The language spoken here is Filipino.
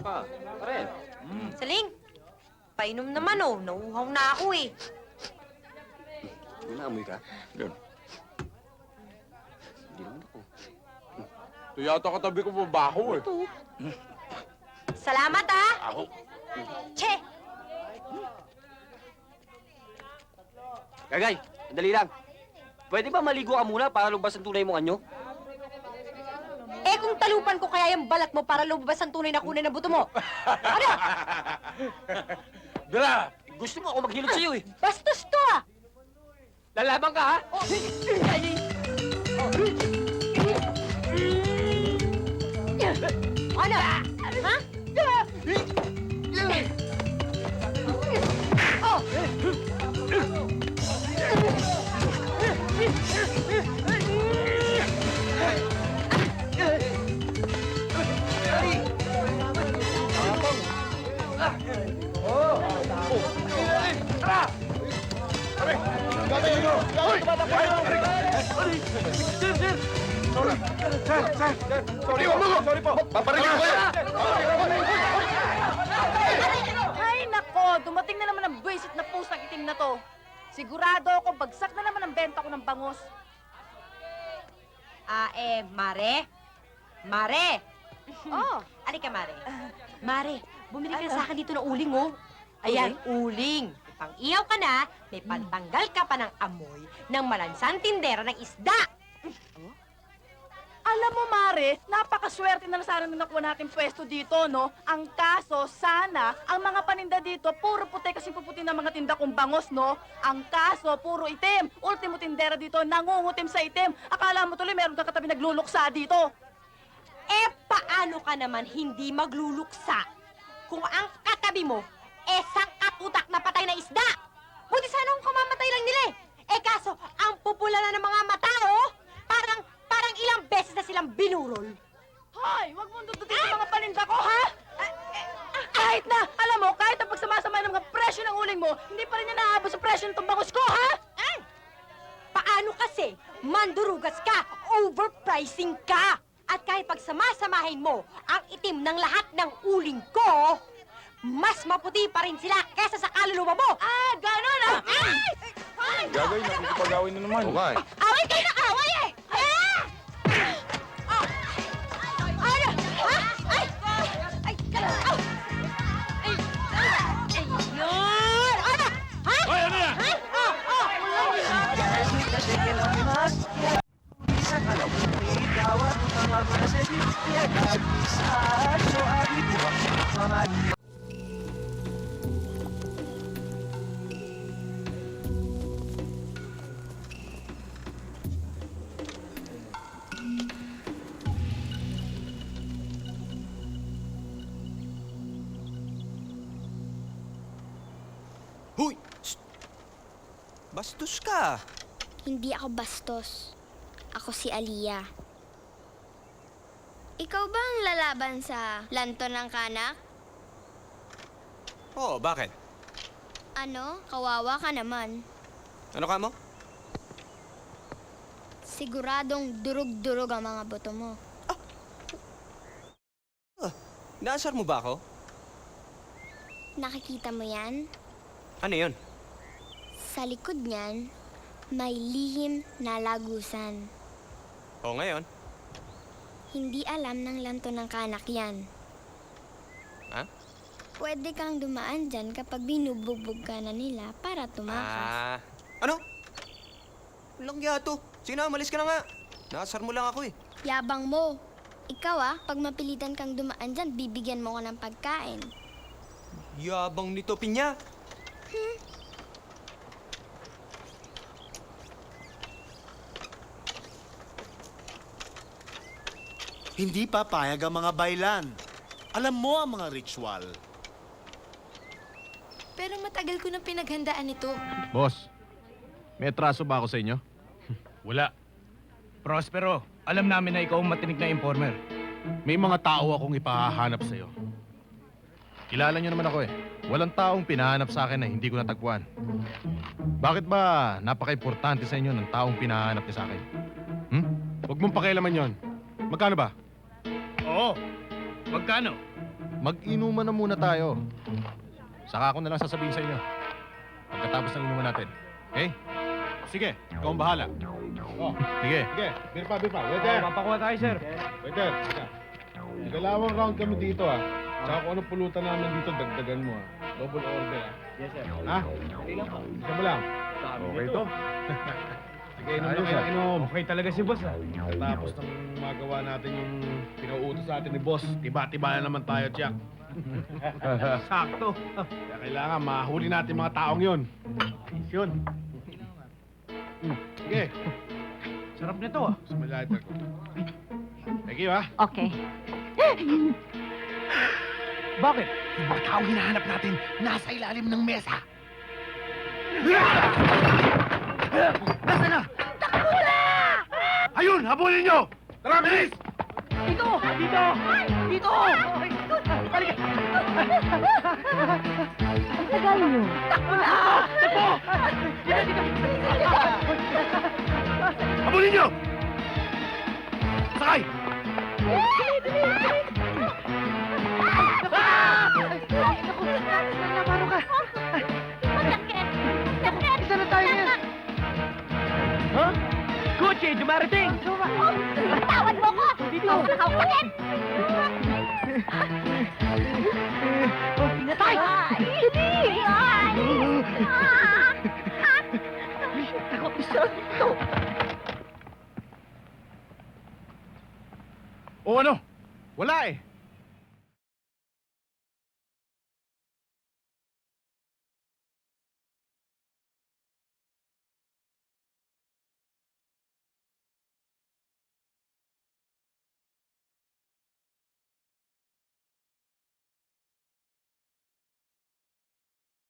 pa. Pare. Saling, painom naman oh. Nauuhaw na ako eh. Naamoy ka? Yan. Hindi naman ako. Ito yata katabi ko babaho eh. Salamat ah! Ako? Che! Gagay, dali lang. Pwede ba maligo ka muna para lumabas ang tunay mong anyo? Eh kung talupan ko kaya yung balat mo para lumabas ang tunay na kunay na buto mo. Ano? Dala! Gusto mo ako maghilot sa'yo eh. Bastos to ah! Lalaban ka ha? Ano? Ha? Oh! Sorry, sorry po. Paparilin ko yan. Ay, nako! Dumating na naman ang buwisit na pusang itim na to. Sigurado ako, bagsak na naman ang benta ko ng bangus. Mare? Mare! Oh, Alika, Mare. Mare, bumili ka na sa akin dito ng uling, oh. Ayan, uling. Pang-iyaw ka na, may pantanggal ka pa ng amoy ng malansang tindera ng isda. alam mo, Mare, napakaswerte na sana nung nakuha natin pwesto dito, no? Ang kaso, sana, ang mga paninda dito, puro puti kasi puputi ng mga tinda kong bangus, no? Ang kaso, puro itim. Ultimo tindera dito, nangungutim sa itim. Akala mo tuloy meron ka katabi nagluluksa dito. Eh, paano ka naman hindi magluluksa kung ang katabi mo, sangkatutak na patay na isda? Buti sana kung kamamatay lang nila eh. Eh kaso, ang pupula na ng mga mata, oh, parang ilang beses na silang binurol. Hoy, wag mong dudutin sa mga paninda ko, ha? Kahit na, alam mo, kahit na pagsamasama ng mga presyo ng uling mo, hindi pa rin yan naabot sa presyo ng bangus ko, ha? Paano kasi? Mandurugas ka, overpricing ka. At kahit pagsamasamahin mo ang itim ng lahat ng uling ko, mas maputi pa rin sila kesa sa kaluluwa mo. Ganon, ha? Gagay, nakikipag-away na naman. Okay. Away kayo ng away eh! Ano? Ha? Ay! Ay! Aw! Ay! Ayun! Ano? Ha? Hoy, ano yan? Ha? Huy! Shh! Bastos ka! Hindi ako bastos. Ako si Aliyah. Ikaw ba ang lalaban sa lanto ng kanak? Oo, bakit? Ano? Kawawa ka naman. Ano ka mo? Siguradong durog-durog ang mga boto mo. Naasar mo ba ako? Nakikita mo yan? Ano yun? Sa likod niyan, may lihim na lagusan. O ngayon? Hindi alam ng lanto ng kanak yan. Ha? Pwede kang dumaan dyan kapag binubugbog ka na nila para tumakas. Ano? Walang yato. Sige na, umalis ka na nga. Naasar mo lang ako eh. Yabang mo. Ikaw pag mapilitan kang dumaan dyan, bibigyan mo ko ng pagkain. Yabang nito, Pinya. Hindi papayag ang mga baylan. Alam mo ang mga ritual. Pero matagal ko na pinaghandaan ito. Boss, may atraso ba ako sa inyo? Wala. Prospero, alam namin na ikaw ang matinig na informer. May mga tao akong ipahahanap sa'yo. Kilala niyo naman ako eh. Walang taong pinahanap sa akin na hindi ko natagpuan. Bakit ba napaka-importante sa inyo ng taong pinahanap niya sa akin? Huwag mong pakialaman yon. Magkano ba? Oo. Magkano? mag-inuman na muna tayo. Saka ako na lang sasabihin sa inyo. Pagkatapos ng inuman natin. Okay? Sige, ikaw ang bahala. Oh, sige. Sige, beer pa. Waiter! Papakuha tayo, sir. Waiter, dalawang round kami dito ah. Tsaka kung anong pulutan namin dito, dagdagan mo ah. Double order ah. Yes, sir. Ha? Isa mo lang. Okay to. Sige, inom na kayo, inom. Okay talaga si boss, ah. Tapos nang magawa natin yung pinauutos sa atin ni boss, tiba-tiba na naman tayo, Jack. Sakto. Kaya kailangan mahuli natin mga taong yun. Yun. Sige, Sarap nito, ah. sa may lighter ko. Thank you, ha? Okay. Bakit? Yung mga taong hinahanap natin, nasa ilalim ng mesa. Nasaan na? Ayun, habulin nyo! Tara, bilis! Dito! Dito! Dito! Balik! Ang tagal niyo. Takbo na! Takbo! Dito, dito! Habulin nyo! Sakay! Naparo ka! Isa na tayo ngayon! Ha? Kotse, dumarating! Tawad mo ko! Dito! Ako nakaupakin! Pinatay! Hindi! Takot isa! Ito! O ano? Wala eh.